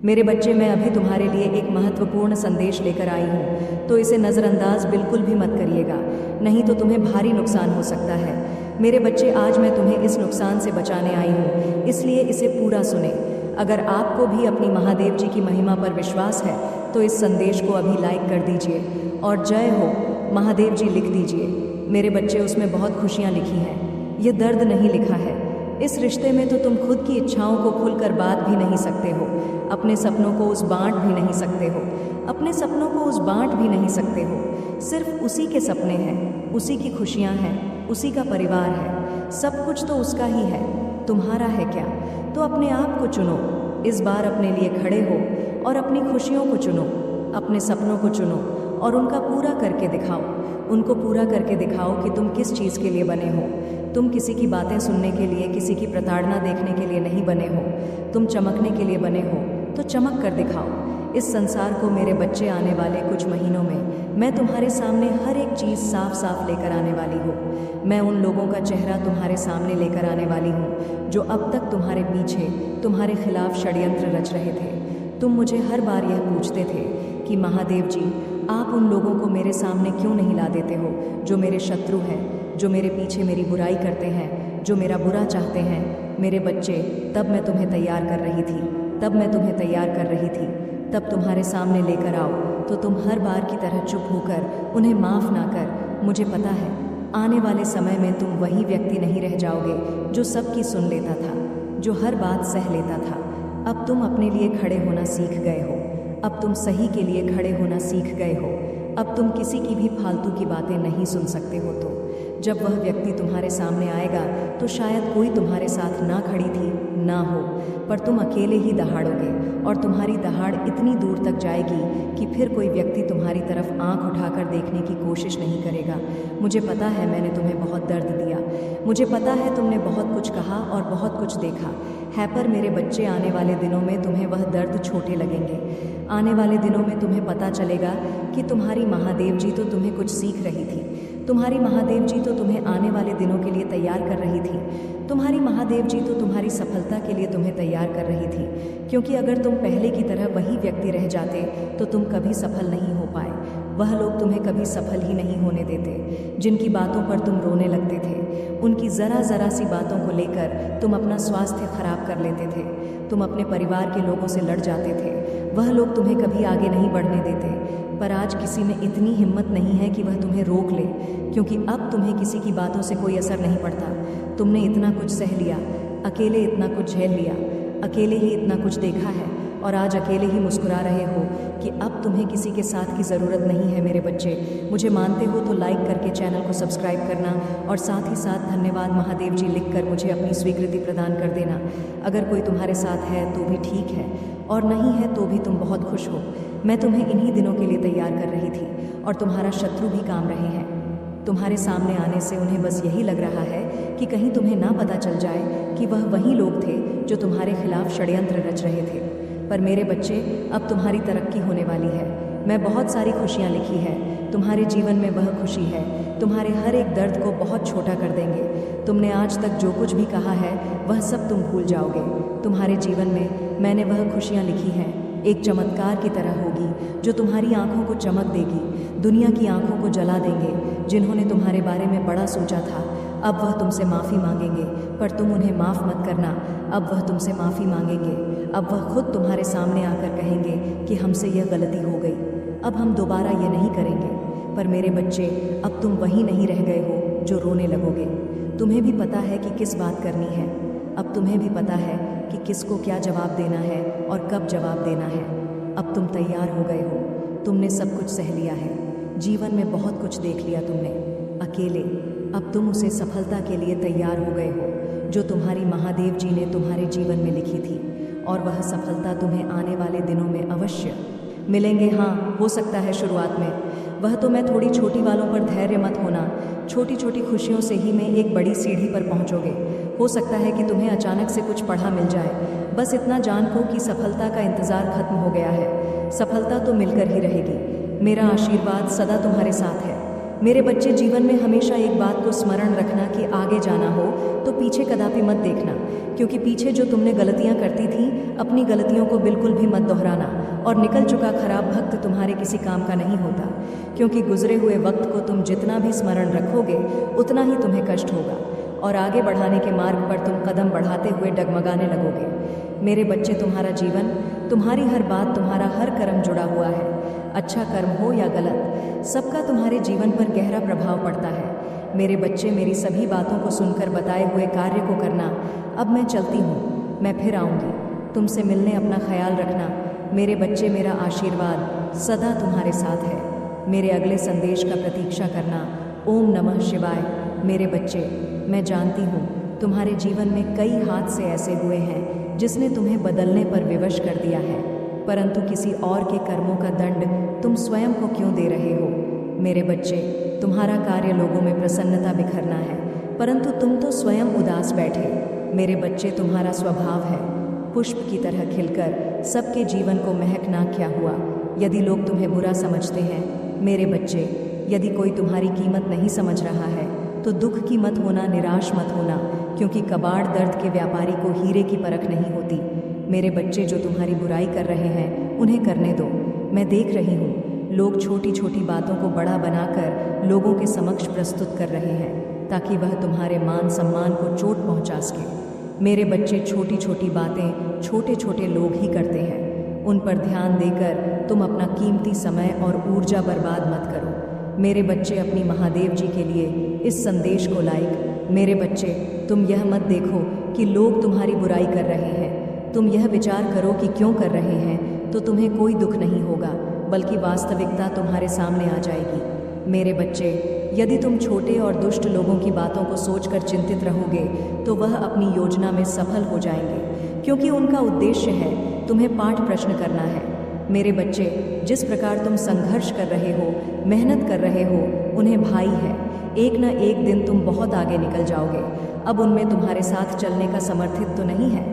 मेरे बच्चे, मैं अभी तुम्हारे लिए एक महत्वपूर्ण संदेश लेकर आई हूँ, तो इसे नज़रअंदाज बिल्कुल भी मत करिएगा, नहीं तो तुम्हें भारी नुकसान हो सकता है। मेरे बच्चे, आज मैं तुम्हें इस नुकसान से बचाने आई हूँ, इसलिए इसे पूरा सुने। अगर आपको भी अपनी महादेव जी की महिमा पर विश्वास है तो इस संदेश को अभी लाइक कर दीजिए और जय हो महादेव जी लिख दीजिए। मेरे बच्चे, उसमें बहुत खुशियाँ लिखी हैं, ये दर्द नहीं लिखा है। इस रिश्ते में तो तुम खुद की इच्छाओं को खुलकर बात भी नहीं सकते हो, अपने सपनों को उस बांट भी नहीं सकते हो, अपने सपनों को उस बांट भी नहीं सकते हो। सिर्फ उसी के सपने हैं, उसी की खुशियाँ हैं, उसी का परिवार है, सब कुछ तो उसका ही है, तुम्हारा है क्या? तो अपने आप को चुनो, इस बार अपने लिए खड़े हो और अपनी खुशियों को चुनो, अपने सपनों को चुनो और उनका पूरा करके दिखाओ। उनको पूरा करके दिखाओ कि तुम किस चीज़ के लिए बने हो। तुम किसी की बातें सुनने के लिए, किसी की प्रताड़ना देखने के लिए नहीं बने हो, तुम चमकने के लिए बने हो, तो चमक कर दिखाओ। इस संसार को मेरे बच्चे आने वाले कुछ महीनों में मैं तुम्हारे सामने हर एक चीज़ साफ साफ लेकर आने वाली हूँ। मैं उन लोगों का चेहरा तुम्हारे सामने लेकर आने वाली हूँ जो अब तक तुम्हारे पीछे, तुम्हारे खिलाफ षड्यंत्र रच रहे थे। तुम मुझे हर बार यह पूछते थे कि महादेव जी, आप उन लोगों को मेरे सामने क्यों नहीं ला देते हो जो मेरे शत्रु हैं, जो मेरे पीछे मेरी बुराई करते हैं, जो मेरा बुरा चाहते हैं। मेरे बच्चे, तब मैं तुम्हें तैयार कर रही थी, तब मैं तुम्हें तैयार कर रही थी, तब तुम्हारे सामने लेकर आओ तो तुम हर बार की तरह चुप होकर उन्हें माफ़ ना कर। मुझे पता है आने वाले समय में तुम वही व्यक्ति नहीं रह जाओगे जो सबकी सुन लेता था, जो हर बात सह लेता था। अब तुम अपने लिए खड़े होना सीख गए हो, अब तुम सही के लिए खड़े होना सीख गए हो। अब तुम किसी की भी फालतू की बातें नहीं सुन सकते हो। तो जब वह व्यक्ति तुम्हारे सामने आएगा तो शायद कोई तुम्हारे साथ ना खड़ी थी ना हो, पर तुम अकेले ही दहाड़ोगे और तुम्हारी दहाड़ इतनी दूर तक जाएगी कि फिर कोई व्यक्ति तुम्हारी तरफ आंख उठाकर देखने की कोशिश नहीं करेगा। मुझे पता है मैंने तुम्हें बहुत दर्द दिया, मुझे पता है तुमने बहुत कुछ कहा और बहुत कुछ देखा है, पर मेरे बच्चे, आने वाले दिनों में तुम्हें वह दर्द छोटे लगेंगे। आने वाले दिनों में तुम्हें पता चलेगा कि तुम्हारी महादेव जी तो तुम्हें कुछ सीख रही थी, तुम्हारी महादेव जी तो तुम्हें आने वाले दिनों के लिए तैयार कर रही थी, तुम्हारी महादेव जी तो तुम्हारी सफलता के लिए तुम्हें तैयार कर रही थी। क्योंकि अगर तुम पहले की तरह वही व्यक्ति रह जाते तो तुम कभी सफल नहीं हो पाए। वह लोग तुम्हें कभी सफल ही नहीं होने देते जिनकी बातों पर तुम रोने लगते थे। उनकी ज़रा ज़रा सी बातों को लेकर तुम अपना स्वास्थ्य खराब कर लेते थे, तुम अपने परिवार के लोगों से लड़ जाते थे। वह लोग तुम्हें कभी आगे नहीं बढ़ने देते, पर आज किसी में इतनी हिम्मत नहीं है कि वह तुम्हें रोक ले, क्योंकि अब तुम्हें किसी की बातों से कोई असर नहीं पड़ता। तुमने इतना कुछ सह लिया, अकेले इतना कुछ झेल लिया, अकेले ही इतना कुछ देखा है और आज अकेले ही मुस्कुरा रहे हो कि अब तुम्हें किसी के साथ की ज़रूरत नहीं है। मेरे बच्चे, मुझे मानते हो तो लाइक करके चैनल को सब्सक्राइब करना और साथ ही साथ धन्यवाद महादेव जी लिखकर मुझे अपनी स्वीकृति प्रदान कर देना। अगर कोई तुम्हारे साथ है तो भी ठीक है और नहीं है तो भी तुम बहुत खुश हो। मैं तुम्हें इन्हीं दिनों के लिए तैयार कर रही थी और तुम्हारा शत्रु भी काम रहे हैं। तुम्हारे सामने आने से उन्हें बस यही लग रहा है कि कहीं तुम्हें ना पता चल जाए कि वह वही लोग थे जो तुम्हारे खिलाफ षड्यंत्र रच रहे थे। पर मेरे बच्चे, अब तुम्हारी तरक्की होने वाली है। मैं बहुत सारी खुशियाँ लिखी है, तुम्हारे जीवन में वह खुशी है, तुम्हारे हर एक दर्द को बहुत छोटा कर देंगे। तुमने आज तक जो कुछ भी कहा है वह सब तुम भूल जाओगे। तुम्हारे जीवन में मैंने वह खुशियाँ लिखी हैं, एक चमत्कार की तरह होगी जो तुम्हारी आंखों को चमक देगी, दुनिया की आंखों को जला देंगे। जिन्होंने तुम्हारे बारे में बड़ा सोचा था अब वह तुमसे माफ़ी मांगेंगे, पर तुम उन्हें माफ़ मत करना। अब वह तुमसे माफ़ी मांगेंगे, अब वह खुद तुम्हारे सामने आकर कहेंगे कि हमसे यह गलती हो गई, अब हम दोबारा ये नहीं करेंगे। पर मेरे बच्चे, अब तुम वही नहीं रह गए हो जो रोने लगोगे। तुम्हें भी पता है कि किस बात करनी है, अब तुम्हें भी पता है कि किसको क्या जवाब देना है और कब जवाब देना है। अब तुम तैयार हो गए हो, तुमने सब कुछ सह लिया है, जीवन में बहुत कुछ देख लिया तुमने अकेले। अब तुम उसे सफलता के लिए तैयार हो गए हो जो तुम्हारी महादेव जी ने तुम्हारे जीवन में लिखी थी, और वह सफलता तुम्हें आने वाले दिनों में अवश्य मिलेंगे। हाँ, हो सकता है शुरुआत में वह तो मैं थोड़ी छोटी वालों पर धैर्य मत होना, छोटी छोटी खुशियों से ही में एक बड़ी सीढ़ी पर पहुंचोगे। हो सकता है कि तुम्हें अचानक से कुछ पढ़ा मिल जाए, बस इतना जान लो कि सफलता का इंतज़ार खत्म हो गया है। सफलता तो मिलकर ही रहेगी। मेरा आशीर्वाद सदा तुम्हारे साथ है। मेरे बच्चे, जीवन में हमेशा एक बात को स्मरण रखना कि आगे जाना हो तो पीछे कदापि मत देखना, क्योंकि पीछे जो तुमने गलतियां करती थी, अपनी गलतियों को बिल्कुल भी मत दोहराना। और निकल चुका खराब वक्त तुम्हारे किसी काम का नहीं होता, क्योंकि गुजरे हुए वक्त को तुम जितना भी स्मरण रखोगे उतना ही तुम्हें कष्ट होगा और आगे बढ़ाने के मार्ग पर तुम कदम बढ़ाते हुए डगमगाने लगोगे। मेरे बच्चे, तुम्हारा जीवन, तुम्हारी हर बात, तुम्हारा हर कर्म जुड़ा हुआ है। अच्छा कर्म हो या गलत, सबका तुम्हारे जीवन पर गहरा प्रभाव पड़ता है। मेरे बच्चे, मेरी सभी बातों को सुनकर बताए हुए कार्य को करना। अब मैं चलती हूँ, मैं फिर आऊँगी। तुमसे मिलने अपना ख्याल रखना। मेरे बच्चे, मेरा आशीर्वाद सदा तुम्हारे साथ है। मेरे अगले संदेश का प्रतीक्षा करना। ओम नमः शिवाय। मेरे बच्चे, मैं जानती हूँ तुम्हारे जीवन में कई हादसे ऐसे हुए हैं जिसने तुम्हें बदलने पर विवश कर दिया है, परंतु किसी और के कर्मों का दंड तुम स्वयं को क्यों दे रहे हो? मेरे बच्चे, तुम्हारा कार्य लोगों में प्रसन्नता बिखरना है, परंतु तुम तो स्वयं उदास बैठे। मेरे बच्चे, तुम्हारा स्वभाव है पुष्प की तरह खिलकर सबके जीवन को महकना। क्या हुआ यदि लोग तुम्हें बुरा समझते हैं? मेरे बच्चे, यदि कोई तुम्हारी कीमत नहीं समझ रहा है तो दुख की मत होना, निराश मत होना, क्योंकि कबाड़ दर्द के व्यापारी को हीरे की परख नहीं होती। मेरे बच्चे, जो तुम्हारी बुराई कर रहे हैं उन्हें करने दो। मैं देख रही हूँ लोग छोटी छोटी बातों को बड़ा बनाकर लोगों के समक्ष प्रस्तुत कर रहे हैं ताकि वह तुम्हारे मान सम्मान को चोट पहुँचा सके। मेरे बच्चे, छोटी छोटी बातें छोटे छोटे लोग ही करते हैं, उन पर ध्यान देकर तुम अपना कीमती समय और ऊर्जा बर्बाद मत करो। मेरे बच्चे, अपनी महादेव जी के लिए इस संदेश को लाइक। मेरे बच्चे, तुम यह मत देखो कि लोग तुम्हारी बुराई कर रहे हैं, तुम यह विचार करो कि क्यों कर रहे हैं, तो तुम्हें कोई दुख नहीं होगा, बल्कि वास्तविकता तुम्हारे सामने आ जाएगी। मेरे बच्चे, यदि तुम छोटे और दुष्ट लोगों की बातों को सोचकर चिंतित रहोगे तो वह अपनी योजना में सफल हो जाएंगे, क्योंकि उनका उद्देश्य है तुम्हें पाठ प्रश्न करना है। मेरे बच्चे, जिस प्रकार तुम संघर्ष कर रहे हो, मेहनत कर रहे हो, उन्हें भाई है। एक न एक दिन तुम बहुत आगे निकल जाओगे। अब उनमें तुम्हारे साथ चलने का समर्थित तो नहीं है,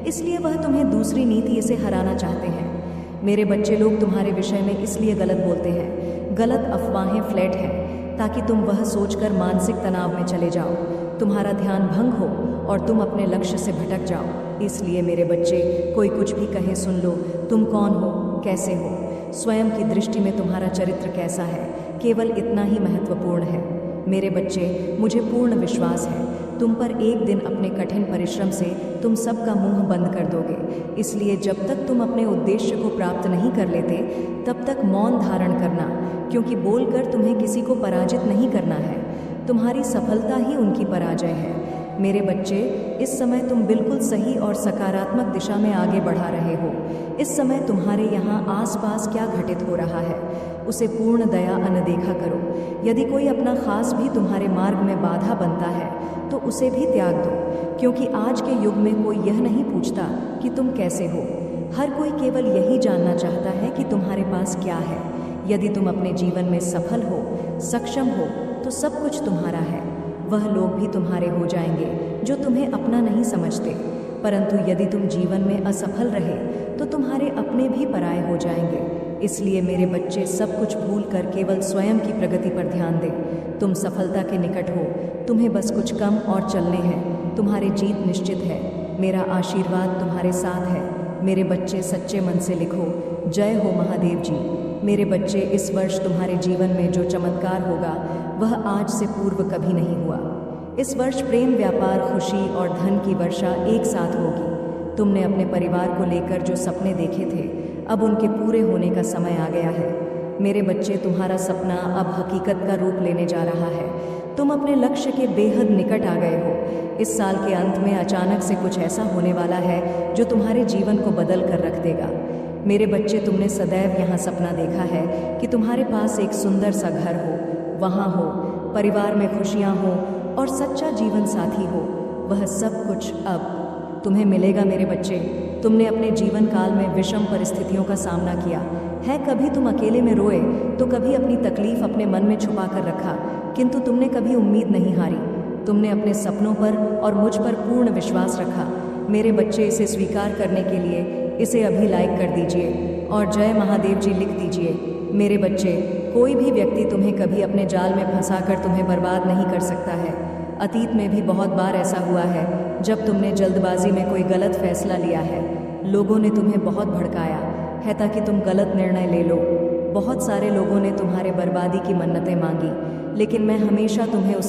इसलिए वह तुम्हें दूसरी नीति से हराना चाहते हैं। मेरे बच्चे, लोग तुम्हारे विषय में इसलिए गलत बोलते हैं, गलत अफवाहें फ्लैट हैं, ताकि तुम वह सोचकर मानसिक तनाव में चले जाओ, तुम्हारा ध्यान भंग हो और तुम अपने लक्ष्य से भटक जाओ। इसलिए मेरे बच्चे, कोई कुछ भी कहे सुन लो। तुम कौन हो, कैसे हो, स्वयं की दृष्टि में तुम्हारा चरित्र कैसा है, केवल इतना ही महत्वपूर्ण है। मेरे बच्चे, मुझे पूर्ण विश्वास है तुम पर एक दिन अपने कठिन परिश्रम से तुम सबका मुंह बंद कर दोगे। इसलिए जब तक तुम अपने उद्देश्य को प्राप्त नहीं कर लेते तब तक मौन धारण करना, क्योंकि बोलकर तुम्हें किसी को पराजित नहीं करना है, तुम्हारी सफलता ही उनकी पराजय है। मेरे बच्चे, इस समय तुम बिल्कुल सही और सकारात्मक दिशा में आगे बढ़ा रहे हो। इस समय तुम्हारे यहाँ आसपास क्या घटित हो रहा है उसे पूर्ण दया अनदेखा करो। यदि कोई अपना खास भी तुम्हारे मार्ग में बाधा बनता है तो उसे भी त्याग दो, क्योंकि आज के युग में कोई यह नहीं पूछता कि तुम कैसे हो। हर कोई केवल यही जानना चाहता है कि तुम्हारे पास क्या है। यदि तुम अपने जीवन में सफल हो, सक्षम हो, तो सब कुछ तुम्हारा है। वह लोग भी तुम्हारे हो जाएंगे जो तुम्हें अपना नहीं समझते, परंतु यदि तुम जीवन में असफल रहे तो तुम्हारे अपने भी पराये हो जाएंगे। इसलिए मेरे बच्चे, सब कुछ भूल कर केवल स्वयं की प्रगति पर ध्यान दें। तुम सफलता के निकट हो, तुम्हें बस कुछ कम और चलने हैं, तुम्हारी जीत निश्चित है। मेरा आशीर्वाद तुम्हारे साथ है। मेरे बच्चे, सच्चे मन से लिखो, जय हो महादेव जी। मेरे बच्चे, इस वर्ष तुम्हारे जीवन में जो चमत्कार होगा वह आज से पूर्व कभी नहीं हुआ। इस वर्ष प्रेम, व्यापार, खुशी और धन की वर्षा एक साथ होगी। तुमने अपने परिवार को लेकर जो सपने देखे थे, अब उनके पूरे होने का समय आ गया है। मेरे बच्चे, तुम्हारा सपना अब हकीकत का रूप लेने जा रहा है। तुम अपने लक्ष्य के बेहद निकट आ गए हो। इस साल के अंत में अचानक से कुछ ऐसा होने वाला है जो तुम्हारे जीवन को बदल कर रख देगा। मेरे बच्चे, तुमने सदैव यहाँ सपना देखा है कि तुम्हारे पास एक सुंदर सा घर हो, वहाँ हो, परिवार में खुशियाँ हो और सच्चा जीवन साथी हो। वह सब कुछ अब तुम्हें मिलेगा। मेरे बच्चे, तुमने अपने जीवन काल में विषम परिस्थितियों का सामना किया है। कभी तुम अकेले में रोए तो कभी अपनी तकलीफ अपने मन में छुपा कर रखा, किंतु तुमने कभी उम्मीद नहीं हारी। तुमने अपने सपनों पर और मुझ पर पूर्ण विश्वास रखा। मेरे बच्चे, इसे स्वीकार करने के लिए इसे अभी लाइक कर दीजिए और जय महादेव जी लिख दीजिए। मेरे बच्चे, कोई भी व्यक्ति तुम्हें कभी अपने जाल में फंसाकर तुम्हें बर्बाद नहीं कर सकता है। अतीत में भी बहुत बार ऐसा हुआ है जब तुमने जल्दबाजी में कोई गलत फैसला लिया है। लोगों ने तुम्हें बहुत भड़काया है ताकि तुम गलत निर्णय ले लो। बहुत सारे लोगों ने तुम्हारे बर्बादी की मन्नतें मांगी, लेकिन मैं हमेशा तुम्हें उस